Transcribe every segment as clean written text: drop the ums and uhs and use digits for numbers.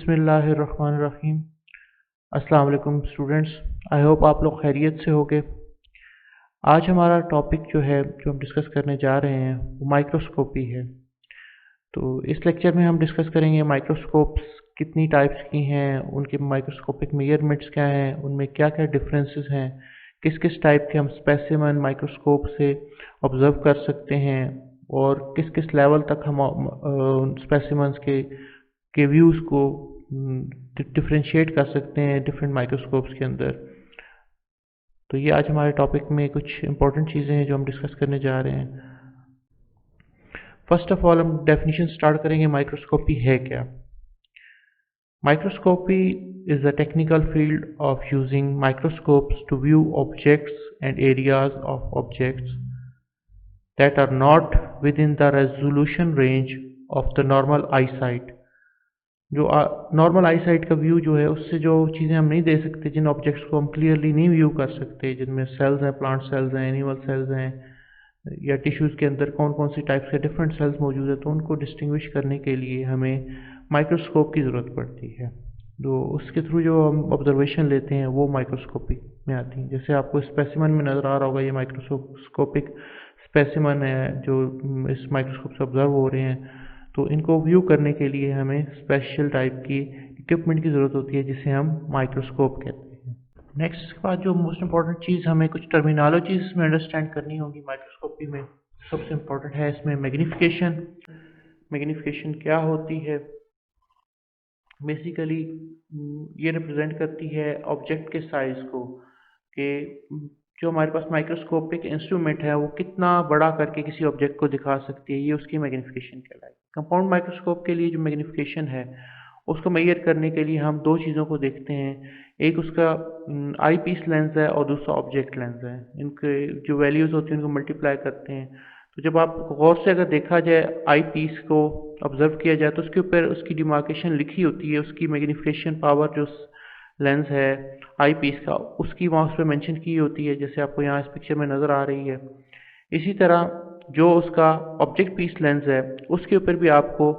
बिस्मिल्लाहिर्रहमानिर्रहीम। अस्सलाम वालेकुम स्टूडेंट्स। आई होप आप लोग खैरियत से होंगे। आज हमारा टॉपिक जो हम डिस्कस करने जा रहे हैं वो माइक्रोस्कोपी है। तो इस लेक्चर में हम डिस्कस करेंगे माइक्रोस्कोप्स कितनी टाइप्स की हैं, उनके माइक्रोस्कोपिक मेजरमेंट्स क्या हैं, उनमें क्या क्या डिफरेंसेस हैं, किस किस टाइप के हम स्पेसिमन माइक्रोस्कोप से ऑब्जर्व कर सकते हैं और किस किस लेवल तक हम स्पेसिमन्स के व्यूज़ को डिफ्रेंशिएट कर सकते हैं डिफरेंट माइक्रोस्कोप्स के अंदर। तो ये आज हमारे टॉपिक में कुछ इंपॉर्टेंट चीज़ें हैं जो हम डिस्कस करने जा रहे हैं। फर्स्ट ऑफ ऑल हम डेफिनेशन स्टार्ट करेंगे, माइक्रोस्कोपी है क्या। Microscopy is a technical field of using microscopes to view objects and areas of objects that are not within the resolution range of the normal eyesight। जो normal आई site का view जो है उससे जो चीज़ें हम नहीं दे सकते, जिन ऑब्जेक्ट्स को हम क्लियरली नहीं व्यू कर सकते, जिनमें सेल्स हैं, प्लांट सेल्स हैं, एनिमल सेल्स हैं, या टिश्यूज़ के अंदर कौन कौन सी टाइप्स के डिफरेंट सेल्स मौजूद है, तो उनको डिस्टिंग्विश करने के लिए हमें माइक्रोस्कोप की ज़रूरत पड़ती है। तो उसके थ्रू जो हम ऑब्जर्वेशन लेते हैं वो माइक्रोस्कोपिक में आती हैं। जैसे आपको स्पेसिमन में नज़र आ रहा होगा, ये माइक्रोस्कोपिक स्पेसिमन है जो इस माइक्रोस्कोप से ऑब्जर्व हो रहे हैं। तो इनको व्यू करने के लिए हमें स्पेशल टाइप की इक्विपमेंट की ज़रूरत होती है जिसे हम माइक्रोस्कोप कहते हैं। नेक्स्ट इसके बाद जो मोस्ट इम्पॉर्टेंट चीज़ हमें कुछ टर्मिनोलॉजीज में अंडरस्टैंड करनी होगी माइक्रोस्कोपी में। सबसे इम्पॉर्टेंट है इसमें मैग्नीफिकेशन। मैग्नीफिकेशन क्या होती है? बेसिकली ये रिप्रेजेंट करती है ऑब्जेक्ट के साइज़ को, कि जो हमारे पास माइक्रोस्कोपिक इंस्ट्रूमेंट है वो कितना बड़ा करके किसी ऑब्जेक्ट को दिखा सकती है, ये उसकी मैग्नीफिकेशन कहलाएगी। कंपाउंड माइक्रोस्कोप के लिए जो मैग्नीफिकेशन है उसको मेजर करने के लिए हम दो चीज़ों को देखते हैं, एक उसका आई पीस लेंस है और दूसरा ऑब्जेक्ट लेंस है। इनके जो वैल्यूज़ होती हैं उनको मल्टीप्लाई करते हैं। तो जब आप गौर से अगर देखा जाए, आई पीस को ऑब्जर्व किया जाए तो उसके ऊपर उसकी डिमार्केशन लिखी होती है, उसकी मैग्नीफिकेशन पावर जो लेंस है आई पीस का उसकी वहाँ उस पर मैंशन की होती है, जैसे आपको यहाँ इस पिक्चर में नज़र आ रही है। इसी तरह जो उसका ऑब्जेक्ट पीस लेंस है उसके ऊपर भी आपको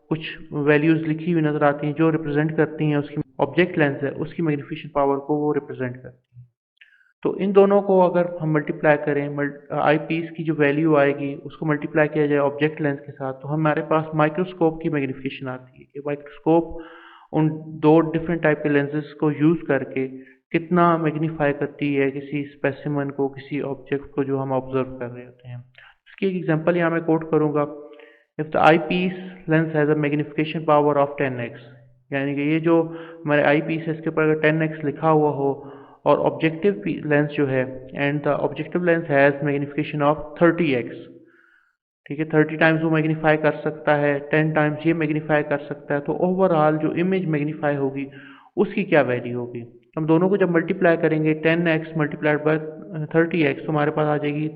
कुछ वैल्यूज़ लिखी हुई नज़र आती हैं जो रिप्रेजेंट करती हैं उसकी ऑब्जेक्ट लेंस है उसकी मैग्नीफिकेशन पावर को वो रिप्रेजेंट करती हैं। तो इन दोनों को अगर हम मल्टीप्लाई करें, आई पीस की जो वैल्यू आएगी उसको मल्टीप्लाई किया जाए ऑब्जेक्ट लेंस के साथ, तो हमारे पास माइक्रोस्कोप की मैग्नीफिकेशन आती है कि माइक्रोस्कोप उन दो डिफरेंट टाइप के लेंसेज को यूज़ करके कितना मैग्नीफाई करती है किसी स्पेसिमन को, किसी ऑब्जेक्ट को जो हम ऑब्जर्व कर रहे होते हैं। इसकी एक एग्जांपल यहाँ मैं कोट करूँगा। If the eyepiece lens has a magnification power of 10x, यानी कि ये जो हमारे आई पीस है इसके ऊपर अगर 10x लिखा हुआ हो और ऑब्जेक्टिव लेंस जो है and the objective lens has magnification of 30x, ठीक है, 30 टाइम्स वो मैग्नीफाई कर सकता है, 10 टाइम्स ये मैग्नीफाई कर सकता है, तो ओवरऑल जो इमेज मैग्नीफाई होगी उसकी क्या वैल्यू होगी। हम दोनों को जब मल्टीप्लाई करेंगे 10x मल्टीप्लाइड बाय 30x तो हमारे पास आ जाएगी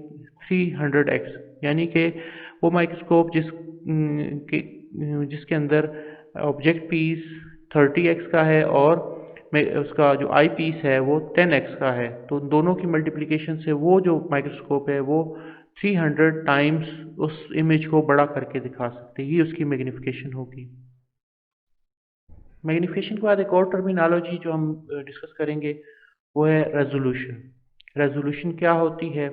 300x, यानी कि वो माइक्रोस्कोप जिसके अंदर ऑब्जेक्ट पीस 30x का है और उसका जो आई पीस है वो 10x का है, तो दोनों की मल्टीप्लिकेशन से वो जो माइक्रोस्कोप है वो 300 टाइम्स उस इमेज को बड़ा करके दिखा सकते हैं। ये उसकी मैग्नीफिकेशन होगी। मैग्नीफिकेशन के बाद एक और टर्मिनोलॉजी जो हम डिस्कस करेंगे वो है रेजोल्यूशन। रेजोल्यूशन क्या होती है?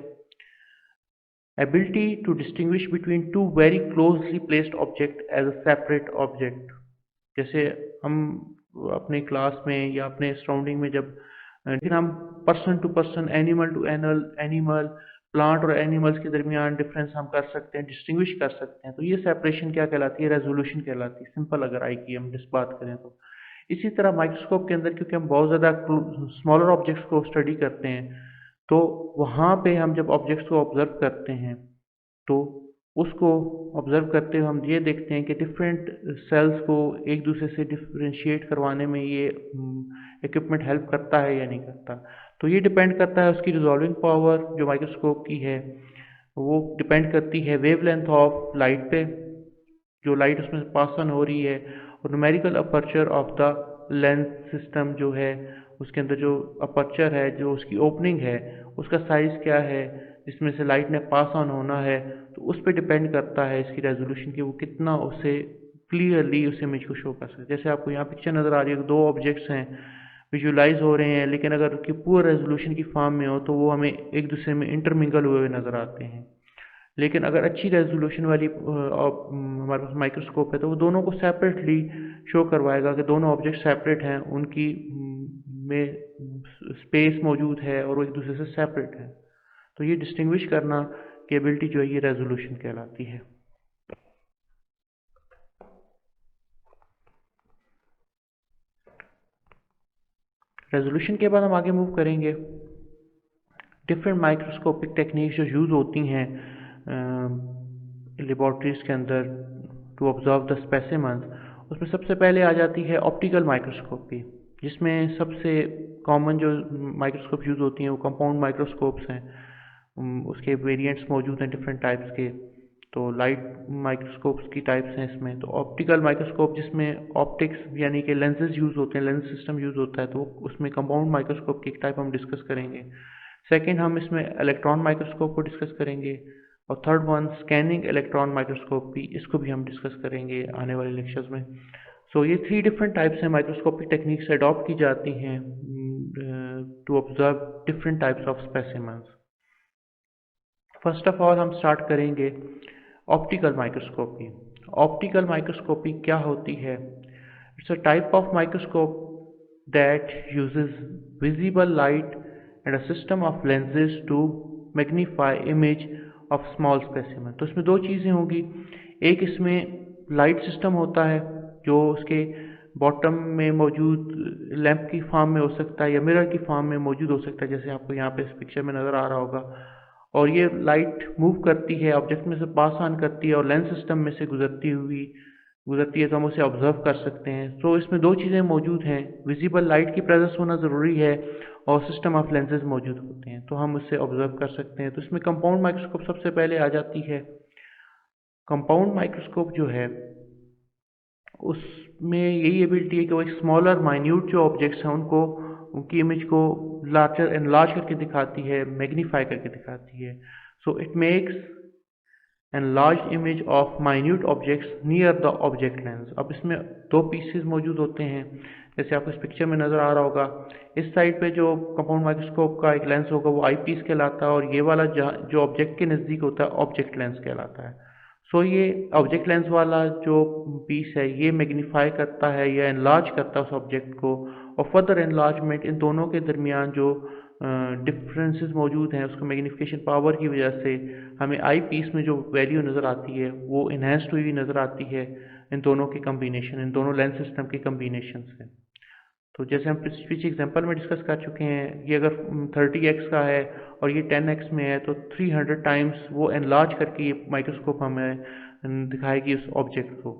Ability to distinguish between two very closely placed object as a separate object. जैसे हम अपने क्लास में या अपने सराउंडिंग में जब लेकिन हम person to person, animal to animal, plant और एनिमल्स के दरमियान डिफरेंस हम कर सकते हैं, डिस्टिंग्विश कर सकते हैं, तो ये सेपरेशन क्या कहलाती है? रेजोल्यूशन कहलाती है। सिंपल अगर आई की हम बात करें तो इसी तरह माइक्रोस्कोप के अंदर क्योंकि हम बहुत ज़्यादा स्मॉलर ऑब्जेक्ट्स को स्टडी करते हैं, तो वहाँ पे हम जब ऑब्जेक्ट्स को ऑब्जर्व करते हैं तो उसको ऑब्जर्व करते हुए हम ये देखते हैं कि डिफरेंट सेल्स को एक दूसरे से डिफ्रेंशिएट करवाने में ये इक्विपमेंट हेल्प करता है या नहीं करता। तो ये डिपेंड करता है उसकी रिजॉल्विंग पावर जो माइक्रोस्कोप की है, वो डिपेंड करती है वेवलेंथ ऑफ लाइट पे, जो लाइट उसमें पास ऑन हो रही है, और numerical aperture of the lens system जो है उसके अंदर जो अपर्चर है, जो उसकी ओपनिंग है उसका साइज़ क्या है जिसमें से लाइट ने पास ऑन होना है, तो उस पर डिपेंड करता है इसकी रेजोल्यूशन कि वो कितना उसे क्लियरली उस इमेज को शो कर सके। जैसे आपको यहाँ पिक्चर नज़र आ रही है, दो ऑब्जेक्ट्स हैं विजुलाइज हो रहे हैं, लेकिन अगर उनकी पुअर रेजोल्यूशन की फॉर्म में हो तो वो हमें एक दूसरे में इंटरमिंगल हुए नज़र आते हैं। लेकिन अगर अच्छी रेजोल्यूशन वाली हमारे पास माइक्रोस्कोप है तो वो दोनों को सेपरेटली शो करवाएगा कि दोनों ऑब्जेक्ट सेपरेट हैं, उनकी में स्पेस मौजूद है और वो एक दूसरे से सेपरेट है। तो ये डिस्टिंग्विश करना की एबिलिटी जो है ये रेजोल्यूशन कहलाती है। रेजोल्यूशन के बाद हम आगे मूव करेंगे। डिफरेंट माइक्रोस्कोपिक टेक्निक्स जो यूज़ होती हैं लेबॉर्ट्रीज के अंदर टू ऑब्जर्व द स्पेसिमन्स, उसमें सबसे पहले आ जाती है ऑप्टिकल माइक्रोस्कोपी, जिसमें सबसे कॉमन जो माइक्रोस्कोप यूज़ होती हैं वो कंपाउंड माइक्रोस्कोप्स हैं। उसके वेरिएंट्स मौजूद हैं डिफरेंट टाइप्स के। तो लाइट माइक्रोस्कोप्स की टाइप्स हैं इसमें। तो ऑप्टिकल माइक्रोस्कोप जिसमें ऑप्टिक्स यानी कि लेंसेज यूज़ होते हैं, लेंस सिस्टम यूज़ होता है, तो उसमें कंपाउंड माइक्रोस्कोप की एक टाइप हम डिस्कस करेंगे। सेकेंड हम इसमें इलेक्ट्रॉन माइक्रोस्कोप को डिस्कस करेंगे। और third one scanning electron microscopy, इसको भी हम डिस्कस करेंगे आने वाले लेक्चर्स में। सो ये 3 डिफरेंट टाइप्स हैं माइक्रोस्कोपिक टेक्निक्स अडॉप्ट की जाती हैं to observe different types of specimens. First of all हम स्टार्ट करेंगे ऑप्टिकल माइक्रोस्कोपी। ऑप्टिकल माइक्रोस्कोपी क्या होती है? It's a type of microscope that uses visible light and a system of lenses to magnify image of small specimen। तो इसमें दो चीज़ें होंगी, एक इसमें लाइट सिस्टम होता है जो उसके बॉटम में मौजूद लैंप की फॉर्म में हो सकता है या मिरर की फॉर्म में मौजूद हो सकता है, जैसे आपको यहाँ पे इस पिक्चर में नज़र आ रहा होगा। और ये लाइट मूव करती है, ऑब्जेक्ट में से पास ऑन करती है और लेंस सिस्टम में से गुजरती है तो हम उसे ऑब्जर्व कर सकते हैं। तो इसमें दो चीज़ें मौजूद हैं, विजिबल लाइट की प्रेजेंस होना ज़रूरी है और सिस्टम ऑफ लेंसेज मौजूद होते हैं, तो हम उससे ऑब्जर्व कर सकते हैं। तो इसमें कंपाउंड माइक्रोस्कोप सबसे पहले आ जाती है। कंपाउंड माइक्रोस्कोप जो है उसमें यही एबिलिटी है कि वो एक स्मॉलर माइन्यूट जो ऑब्जेक्ट्स हैं उनको, उनकी इमेज को लार्जर एनलार्ज करके दिखाती है, मैग्नीफाई करके दिखाती है। So it makes enlarged image of minute objects near the object lens। अब इसमें दो पीसेस मौजूद होते हैं, जैसे आपको इस पिक्चर में नज़र आ रहा होगा। इस साइड पे जो कंपाउंड माइक्रोस्कोप का एक लेंस होगा वो आई पीस कहलाता है, और ये वाला जो ऑब्जेक्ट के नज़दीक होता है ऑब्जेक्ट लेंस कहलाता है। सो ये ऑब्जेक्ट लेंस वाला जो पीस है ये मैग्नीफाई करता है या एनलार्ज करता है उस ऑब्जेक्ट को, और फर्दर एनलार्जमेंट इन दोनों के दरमियान जो डिफरेंसेस मौजूद हैं उसको मैग्नीफिकेशन पावर की वजह से हमें आई पीस में जो वैल्यू नज़र आती है वो इन्हेंस्ड हुई नज़र आती है इन दोनों के कम्बिनेशन, इन दोनों लेंस सिस्टम के कम्बिनेशन से। तो जैसे हम पिछले एग्जांपल में डिस्कस कर चुके हैं, ये अगर 30x का है और ये 10x में है तो 300 टाइम्स वो एनलार्ज करके ये माइक्रोस्कोप हमें दिखाएगी उस ऑब्जेक्ट को।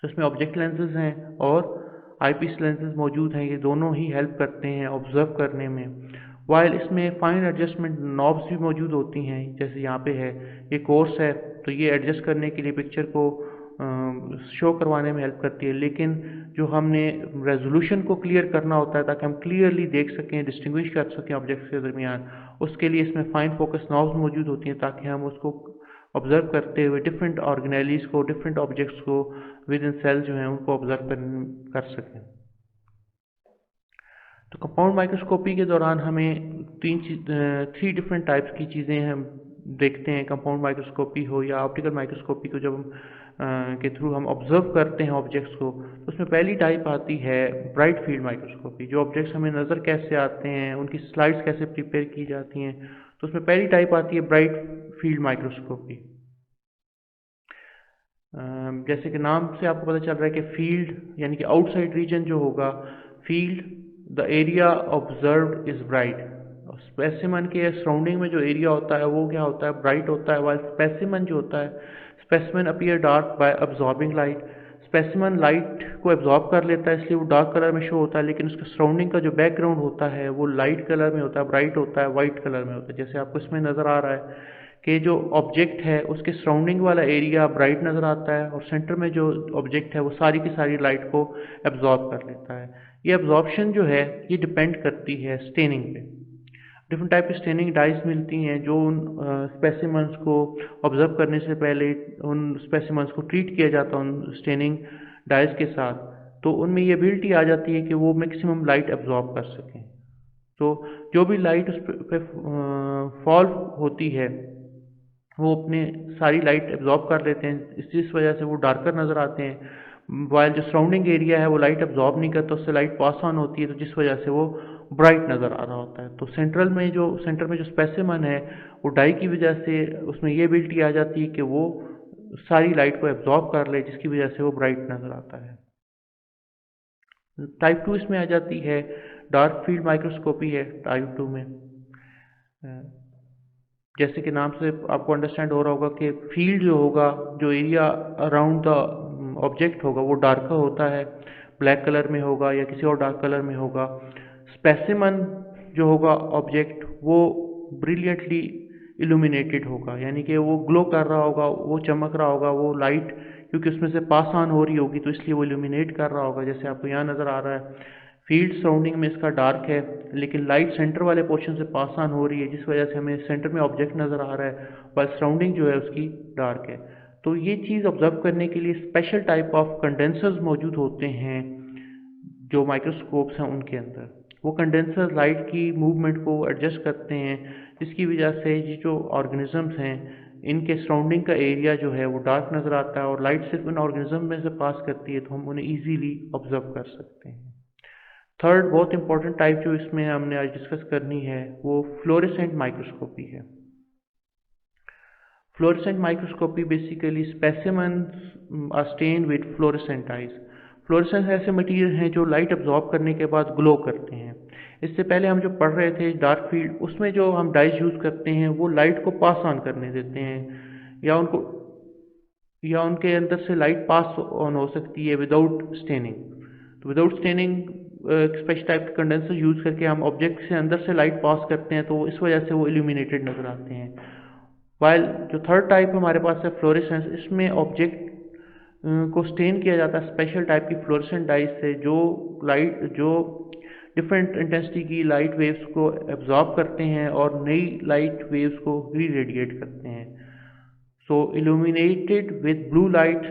तो इसमें ऑब्जेक्ट लेंसेज हैं और आईपीस लेंसेज मौजूद हैं, ये दोनों ही हेल्प करते हैं ऑब्जर्व करने में। वाइल इसमें फाइन एडजस्टमेंट नॉब्स भी मौजूद होती हैं, जैसे यहाँ पे है, ये कोर्स है तो ये एडजस्ट करने के लिए पिक्चर को शो करवाने में हेल्प करती है। लेकिन जो हमने रेजोल्यूशन को क्लियर करना होता है ताकि हम क्लियरली देख सकें, डिस्टिंग्विश कर सकें ऑब्जेक्ट्स के दरमियान, उसके लिए इसमें फाइन फोकस नॉब्स मौजूद होती हैं ताकि हम उसको ऑब्जर्व करते हुए डिफरेंट ऑर्गेनेलिज को, डिफरेंट ऑब्जेक्ट्स को विद इन सेल जो हैं उनको ऑब्जर्व कर सकें। तो कंपाउंड माइक्रोस्कोपी के दौरान हमें 3 डिफरेंट टाइप्स की चीज़ें हम देखते हैं। कंपाउंड माइक्रोस्कोपी हो या ऑप्टिकल माइक्रोस्कोपी को जब हम के थ्रू हम ऑब्जर्व करते हैं ऑब्जेक्ट्स को, तो उसमें पहली टाइप आती है ब्राइट फील्ड माइक्रोस्कोपी। जो ऑब्जेक्ट्स हमें नज़र कैसे आते हैं, उनकी स्लाइड्स कैसे प्रिपेयर की जाती हैं, तो उसमें पहली टाइप आती है ब्राइट फील्ड माइक्रोस्कोपी। जैसे कि नाम से आपको पता चल रहा है कि फील्ड यानी कि आउटसाइड रीजन जो होगा, field the area observed is bright. Specimen के सराउंडिंग में जो एरिया होता है वो क्या होता है, ब्राइट होता है। वाइल स्पेसिमन जो होता है, specimen appear dark bye absorbing light. Specimen light को एब्जॉर्ब कर लेता है इसलिए वो डार्क कलर में शो होता है, लेकिन उसका सराउंडिंग का जो बैकग्राउंड होता है वो लाइट कलर में होता है, ब्राइट होता है, वाइट कलर में होता है। जैसे आपको इसमें नज़र आ रहा है कि जो ऑब्जेक्ट है उसके सराउंडिंग वाला एरिया ब्राइट नज़र आता है और सेंटर में जो ऑब्जेक्ट है वो सारी की सारी लाइट को एब्जॉर्ब कर लेता है। ये एब्जॉर्प्शन जो है ये डिपेंड करती है स्टेनिंग पे। डिफरेंट टाइप की स्टेनिंग डाइस मिलती हैं जो उन स्पेसिमन्स को ऑब्जर्व करने से पहले उन स्पेसिमन्स को ट्रीट किया जाता है उन स्टेनिंग डाइस के साथ, तो उनमें ये एबिलिटी आ जाती है कि वो मैक्सिमम लाइट एब्जॉर्ब कर सकें। तो जो भी लाइट उस पे फॉल होती है वो अपने सारी लाइट एब्जॉर्ब कर लेते हैं, इस वजह से वो डार्कर नज़र आते हैं। वाइल जो सराउंडिंग एरिया है वो लाइट एब्जॉर्ब नहीं करता, उससे लाइट पास ऑन होती है, तो जिस वजह से वो ब्राइट नज़र आ रहा होता है। तो सेंटर में जो स्पेसिमन है वो डाई की वजह से उसमें ये एबिलिटी आ जाती है कि वो सारी लाइट को एब्जॉर्ब कर ले, जिसकी वजह से वो ब्राइट नज़र आता है। टाइप 2 इसमें आ जाती है, डार्क फील्ड माइक्रोस्कोपी है टाइप 2 में। जैसे कि नाम से आपको अंडरस्टैंड हो रहा होगा कि फील्ड जो होगा, जो एरिया अराउंड द ऑब्जेक्ट होगा वो डार्कर होता है, ब्लैक कलर में होगा या किसी और डार्क कलर में होगा। स्पेसिमन जो होगा ऑब्जेक्ट वो ब्रिलियंटली इल्यूमिनेटेड होगा, यानी कि वो ग्लो कर रहा होगा, वो चमक रहा होगा, वो लाइट क्योंकि उसमें से पास ऑन हो रही होगी तो इसलिए वो इल्यूमिनेट कर रहा होगा, जैसे आपको यहाँ नज़र आ रहा है। फील्ड सराउंडिंग में इसका डार्क है, लेकिन लाइट सेंटर वाले पोर्शन से पास ऑन हो रही है, जिस वजह से हमें सेंटर में ऑब्जेक्ट नज़र आ रहा है, पर सराउंडिंग जो है उसकी डार्क है। तो ये चीज़ ऑब्जर्व करने के लिए स्पेशल टाइप ऑफ कंडेंसर्स मौजूद होते हैं जो माइक्रोस्कोप्स हैं उनके अंदर। वो कंडेंसर लाइट की मूवमेंट को एडजस्ट करते हैं, जिसकी वजह से ये जो ऑर्गेनिजम्स हैं इनके सराउंडिंग का एरिया जो है वो डार्क नज़र आता है, और लाइट सिर्फ इन ऑर्गेनिज्म में से पास करती है, तो हम उन्हें ईजीली ऑब्जर्व कर सकते हैं। थर्ड बहुत इंपॉर्टेंट टाइप जो इसमें हमने आज डिस्कस करनी है वो फ्लोरेसेंट माइक्रोस्कोपी है। Fluorescent microscopy basically specimens are stained with fluorescent dyes. Fluorescence ऐसे मटेरियल हैं जो लाइट एब्जॉर्ब करने के बाद ग्लो करते हैं। इससे पहले हम जो पढ़ रहे थे डार्क फील्ड, उसमें जो हम डाइस यूज़ करते हैं वो लाइट को पास ऑन करने देते हैं, या उनके अंदर से लाइट पास ऑन हो सकती है विदाउट स्टेनिंग। तो विदाउट स्टेनिंग स्पेशल टाइप के कंडेंसर यूज़ करके हम ऑब्जेक्ट से अंदर से लाइट पास करते हैं, तो इस वजह से वो इल्यूमिनेटेड नज़र आते हैं। वाइल जो थर्ड टाइप हमारे पास है फ्लोरेसेंस, इसमें ऑब्जेक्ट को स्टेन किया जाता है स्पेशल टाइप की फ्लोरेसेंट डाइस से, जो डिफरेंट इंटेंसिटी की लाइट वेव्स को एब्जॉर्ब करते हैं और नई लाइट वेव्स को री रेडिएट करते हैं। सो इल्यूमिनेटेड विद ब्लू लाइट,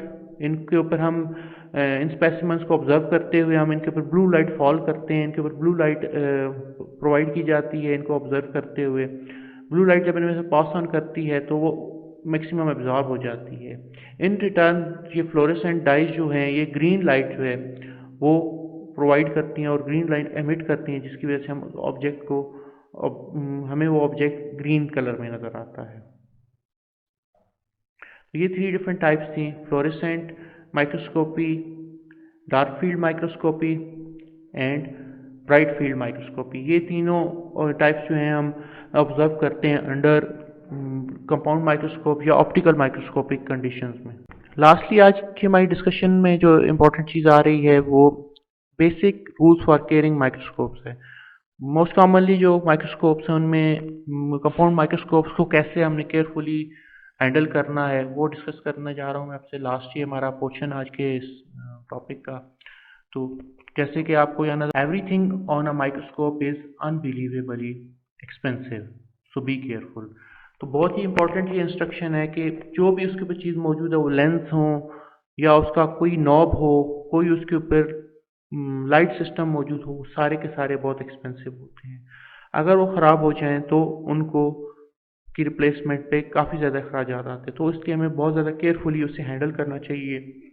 इनके ऊपर हम इन स्पेसिमेंस को ऑब्जर्व करते हुए हम इनके ऊपर ब्लू लाइट फॉल करते हैं, इनके ऊपर ब्लू लाइट प्रोवाइड की जाती है इनको ऑब्जर्व करते हुए। ब्लू लाइट जब इनमें से पास ऑन करती है तो वो मैक्सिमम एब्जॉर्ब हो जाती है। इन रिटर्न ये फ्लोरेसेंट डाइज जो हैं ये ग्रीन लाइट जो है वो प्रोवाइड करती हैं और ग्रीन लाइट एमिट करती हैं, जिसकी वजह से हमें वो ऑब्जेक्ट ग्रीन कलर में नज़र आता है। तो ये थ्री डिफरेंट टाइप्स थी, fluorescent microscopy, dark field microscopy and bright field microscopy. ये तीनों टाइप्स जो हैं हम ऑब्जर्व करते हैं अंडर कंपाउंड माइक्रोस्कोप या ऑप्टिकल माइक्रोस्कोपिक कंडीशंस में। लास्टली आज की हमारी डिस्कशन में जो इम्पोर्टेंट चीज़ आ रही है वो basic rules for caring microscopes है। मोस्ट कॉमनली जो माइक्रोस्कोप्स हैं उनमें कंपाउंड माइक्रोस्कोप्स को कैसे हमने केयरफुली हैंडल करना है वो डिस्कस करने जा रहा हूँ मैं आपसे। लास्ट ही हमारा पोर्शन आज के इस टॉपिक का। तो जैसे कि आपको यहाँ नजर, everything on a microscope is unbelievably expensive, so be careful. तो बहुत ही इंपॉर्टेंट ये इंस्ट्रक्शन है कि जो भी उसके ऊपर चीज़ मौजूद है, वो लेंस हो या उसका कोई नॉब हो, कोई उसके ऊपर लाइट सिस्टम मौजूद हो, सारे के सारे बहुत एक्सपेंसिव होते हैं। अगर वो ख़राब हो जाएं तो उनको की रिप्लेसमेंट पे काफ़ी ज़्यादा अखराजात आते हैं, तो इसलिए हमें बहुत ज़्यादा केयरफुली उसे हैंडल करना चाहिए।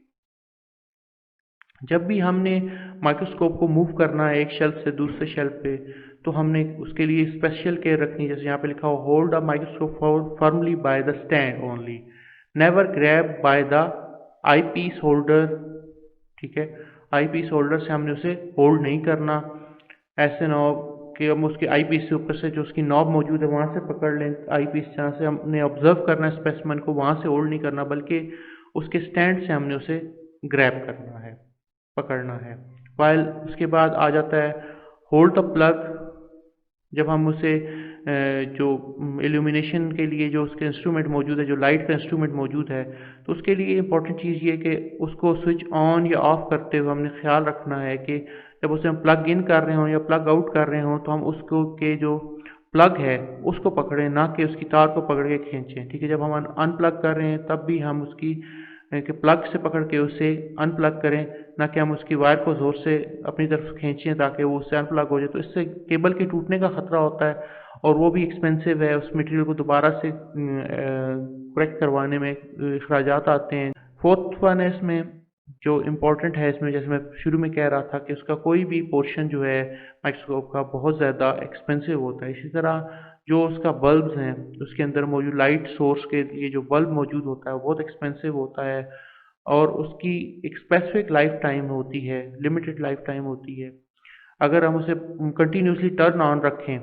जब भी हमने माइक्रोस्कोप को मूव करना है एक शेल्फ से दूसरे शेल्फ पे, तो हमने उसके लिए स्पेशल केयर रखनी है। जैसे यहाँ पे लिखा हो, hold a microscope firmly by the stand only, never grab by the eyepiece holder. ठीक है, आई पीस होल्डर से हमने उसे होल्ड नहीं करना। ऐसे ना हो कि हम उसके आई पीस से ऊपर से जो उसकी नॉब मौजूद है वहाँ से पकड़ लें आई पीस, जहाँ से हमने ऑब्जर्व करना है स्पेसिमेन को, वहाँ से होल्ड नहीं करना, बल्कि उसके स्टैंड से हमने उसे ग्रैब करना है, पकड़ना है। वाइल उसके बाद आ जाता है होल्ड द प्लग। जब हम उसे जो इल्यूमिनेशन के लिए जो उसके इंस्ट्रूमेंट मौजूद है, जो लाइट का इंस्ट्रूमेंट मौजूद है, तो उसके लिए इंपॉर्टेंट चीज़ ये कि उसको स्विच ऑन या ऑफ करते हुए हमने ख्याल रखना है कि जब उसे हम प्लग इन कर रहे हों या प्लग आउट कर रहे हों तो हम उसको के जो प्लग है उसको पकड़ें, ना कि उसकी तार को पकड़ के खींचें। ठीक है, जब हम अनप्लग कर रहे हैं तब भी हम उसकी कि प्लग से पकड़ के उसे अनप्लग करें, ना कि हम उसकी वायर को ज़ोर से अपनी तरफ खींचें ताकि वो उससे अनप्लग हो जाए। तो इससे केबल के टूटने का ख़तरा होता है और वो भी एक्सपेंसिव है, उस मटेरियल को दोबारा से करेक्ट करवाने में अखराजात आते हैं। फोर्थ वन है इसमें जो इम्पोर्टेंट है इसमें, जैसे मैं शुरू में कह रहा था कि उसका कोई भी पोर्शन जो है माइक्रोस्कोप का बहुत ज़्यादा एक्सपेंसिव होता है। इसी तरह जो उसका बल्ब्स हैं, उसके अंदर मौजूद लाइट सोर्स के लिए जो बल्ब मौजूद होता है वो बहुत एक्सपेंसिव होता है और उसकी एक स्पेसिफिक लाइफ टाइम होती है, लिमिटेड लाइफ टाइम होती है। अगर हम उसे कंटिन्यूसली टर्न ऑन रखें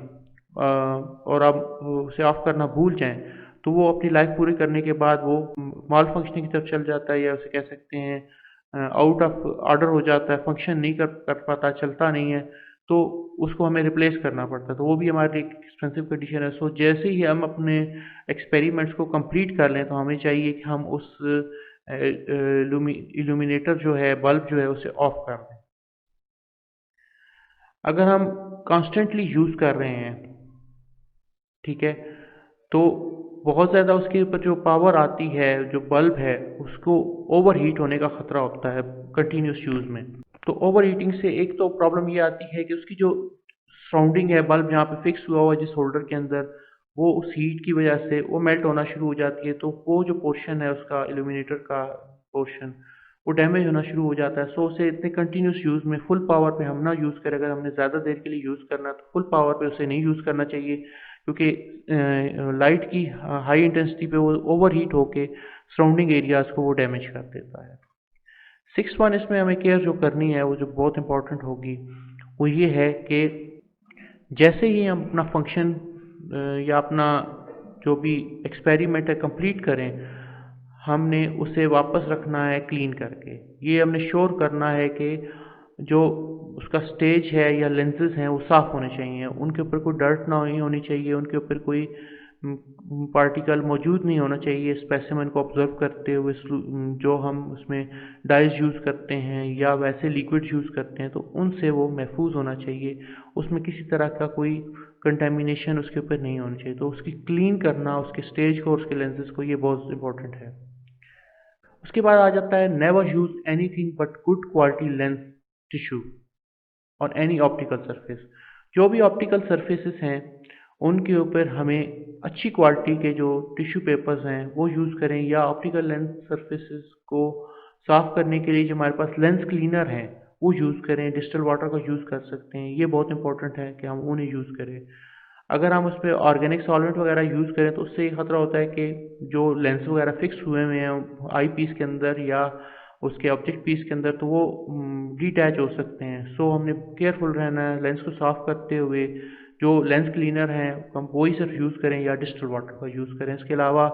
और आप उसे ऑफ करना भूल जाएं तो वो अपनी लाइफ पूरी करने के बाद वो माल फंक्शनिंग की तरफ चल जाता है, या उसे कह सकते हैं आउट ऑफ ऑर्डर हो जाता है, फंक्शन नहीं कर पाता, चलता नहीं है, तो उसको हमें रिप्लेस करना पड़ता है। तो वो भी हमारे लिए एक एक्सपेंसिव कंडीशन है। सो जैसे ही हम अपने एक्सपेरिमेंट्स को कंप्लीट कर लें तो हमें चाहिए कि हम उस इल्यूमिनेटर जो है, बल्ब जो है, उसे ऑफ कर दें। अगर हम कॉन्स्टेंटली यूज़ कर रहे हैं, ठीक है, तो बहुत ज़्यादा उसके ऊपर जो पावर आती है, जो बल्ब है उसको ओवर हीट होने का ख़तरा होता है कंटिन्यूस यूज़ में। तो ओवर हीटिंग से एक तो प्रॉब्लम ये आती है कि उसकी जो सराउंडिंग है, बल्ब जहाँ पे फिक्स हुआ हुआ है जिस होल्डर के अंदर, वो उस हीट की वजह से वो मेल्ट होना शुरू हो जाती है। तो वो जो पोर्शन है उसका, इल्यूमिनेटर का पोर्शन, वो डैमेज होना शुरू हो जाता है। सो उसे इतने कंटिन्यूस यूज़ में फुल पावर पे हम ना यूज़ करें। अगर हमने ज़्यादा देर के लिए यूज़ करना है तो फुल पावर पे उसे नहीं यूज़ करना चाहिए, क्योंकि लाइट की हाई इंटेंसिटी पे वो ओवर हीट होके सराउंडिंग एरियाज़ को वो डैमेज कर देता है। सिक्स वन इसमें हमें केयर जो करनी है, वो जो बहुत इंपॉर्टेंट होगी, वो ये है कि जैसे ही हम अपना फंक्शन या अपना जो भी एक्सपेरिमेंट है कंप्लीट करें, हमने उसे वापस रखना है क्लीन करके। ये हमने श्योर करना है कि जो उसका स्टेज है या लेंसेज हैं वो साफ़ होने चाहिए, उनके ऊपर कोई डर्ट ना होनी चाहिए, उनके ऊपर कोई पार्टिकल मौजूद नहीं होना चाहिए। स्पेसिमेन को ऑब्जर्व करते हुए जो हम उसमें डाइज यूज़ करते हैं या वैसे लिक्विड यूज़ करते हैं तो उनसे वो महफूज होना चाहिए, उसमें किसी तरह का कोई कंटेमिनेशन उसके ऊपर नहीं होनी चाहिए। तो उसकी क्लीन करना, उसके स्टेज को और उसके लेंसेज को, ये बहुत इंपॉर्टेंट है। उसके बाद आ जाता है never use anything but good quality lens tissue और एनी ऑप्टिकल सरफेस। जो भी ऑप्टिकल सरफेसेस हैं उनके ऊपर हमें अच्छी क्वालिटी के जो टिश्यू पेपर्स हैं वो यूज़ करें, या ऑप्टिकल लेंस सरफेसेस को साफ़ करने के लिए जो हमारे पास लेंस क्लीनर हैं वो यूज़ करें। डिस्टिल वाटर का यूज़ कर सकते हैं, ये बहुत इंपॉर्टेंट है कि हम उन्हें यूज़ करें। अगर हम उस पर ऑर्गेनिक सॉल्वेंट वगैरह यूज़ करें तो उससे ये खतरा होता है कि जो लेंस वगैरह फिक्स हुए हुए हैं आई पीस के अंदर या उसके ऑब्जेक्ट पीस के अंदर, तो वो डिटैच हो सकते हैं। सो हमने केयरफुल रहना है लेंस को साफ़ करते हुए। जो लेंस क्लीनर हैं हम वही सिर्फ यूज़ करें या डिस्टिल वाटर का यूज़ करें। इसके अलावा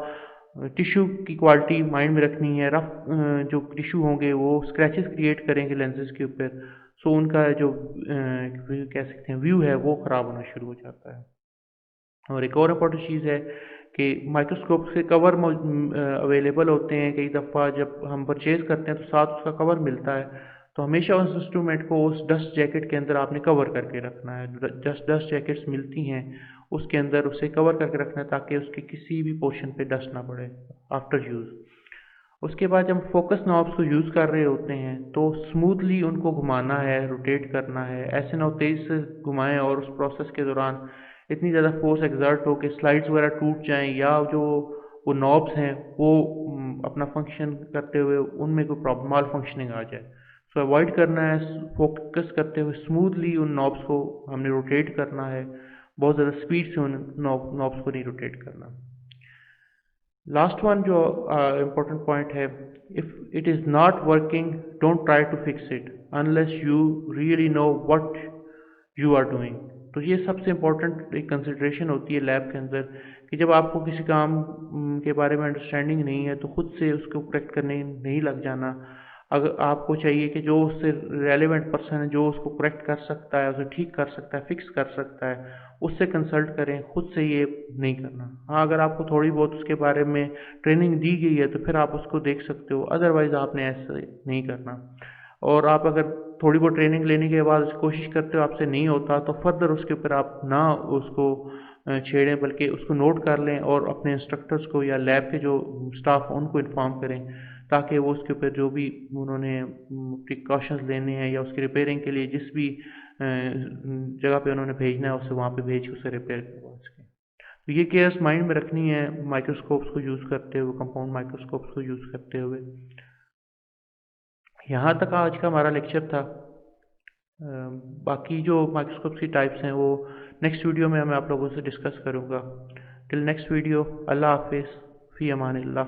टिश्यू की क्वालिटी माइंड में रखनी है। रफ जो टिश्यू होंगे वो स्क्रैचेस क्रिएट करेंगे लेंसेज के ऊपर, सो उनका जो कह सकते हैं व्यू है वो ख़राब होना शुरू हो जाता है। और एक और इम्पॉर्टेंट चीज़ है कि माइक्रोस्कोप के कवर अवेलेबल होते हैं। कई दफ़ा जब हम परचेज़ करते हैं तो साथ उसका कवर मिलता है, तो हमेशा उस इंस्ट्रूमेंट को उस डस्ट जैकेट के अंदर आपने कवर करके रखना है। डस्ट जैकेट्स मिलती हैं उसके अंदर उसे कवर करके रखना है ताकि उसके किसी भी पोर्शन पे डस्ट ना पड़े आफ्टर यूज़। उसके बाद जब फोकस नॉब्स को यूज़ कर रहे होते हैं तो स्मूथली उनको घुमाना है, रोटेट करना है। ऐसे ना हो तेज़ से घुमाएं और उस प्रोसेस के दौरान इतनी ज़्यादा फोर्स एग्जर्ट हो कि स्लाइड्स वगैरह टूट जाएं, या जो वो नॉब्स हैं वो अपना फंक्शन करते हुए उनमें कोई प्रॉब्लम माल फंक्शनिंग आ जाए। सो अवॉइड करना है, फोकस करते हुए स्मूथली उन नॉब्स को हमने रोटेट करना है, बहुत ज़्यादा स्पीड से उन नॉब्स को नहीं रोटेट करना। लास्ट वन जो इम्पोर्टेंट पॉइंट है, if it is not working don't try to fix it unless you really know what you are doing. तो ये सबसे इम्पोर्टेंट एक कंसिड्रेशन होती है लैब के अंदर, कि जब आपको किसी काम के बारे में अंडरस्टैंडिंग नहीं है तो खुद से उसको करेक्ट करने नहीं लग जाना। अगर आपको चाहिए कि जो उससे रेलेवेंट पर्सन है, जो उसको करेक्ट कर सकता है, उसे ठीक कर सकता है, फिक्स कर सकता है, उससे कंसल्ट करें, खुद से ये नहीं करना। हाँ, अगर आपको थोड़ी बहुत उसके बारे में ट्रेनिंग दी गई है तो फिर आप उसको देख सकते हो, अदरवाइज़ आपने ऐसे नहीं करना। और आप अगर थोड़ी बहुत ट्रेनिंग लेने के बाद कोशिश करते हो आपसे नहीं होता तो फर्दर उसके ऊपर आप ना उसको छेड़ें, बल्कि उसको नोट कर लें और अपने इंस्ट्रक्टर्स को या लैब के जो स्टाफ उनको इन्फॉर्म करें, ताकि वो उसके ऊपर जो भी उन्होंने प्रिकॉशंस लेने हैं या उसकी रिपेयरिंग के लिए जिस भी जगह पे उन्होंने भेजना है उसे वहाँ पे भेज के उसे रिपेयर करवा सकें। तो ये केयर्स माइंड में रखनी है माइक्रोस्कोप्स को यूज़ करते हुए, कंपाउंड माइक्रोस्कोप्स को यूज़ करते हुए। यहाँ तक आज का हमारा लेक्चर था। बाकी जो माइक्रोस्कोप्स की टाइप्स हैं वो नेक्स्ट वीडियो में मैं आप लोगों से डिस्कस करूँगा। टिल नेक्स्ट वीडियो, अल्लाह हाफिज़, फ़ी अमानिल्लाह।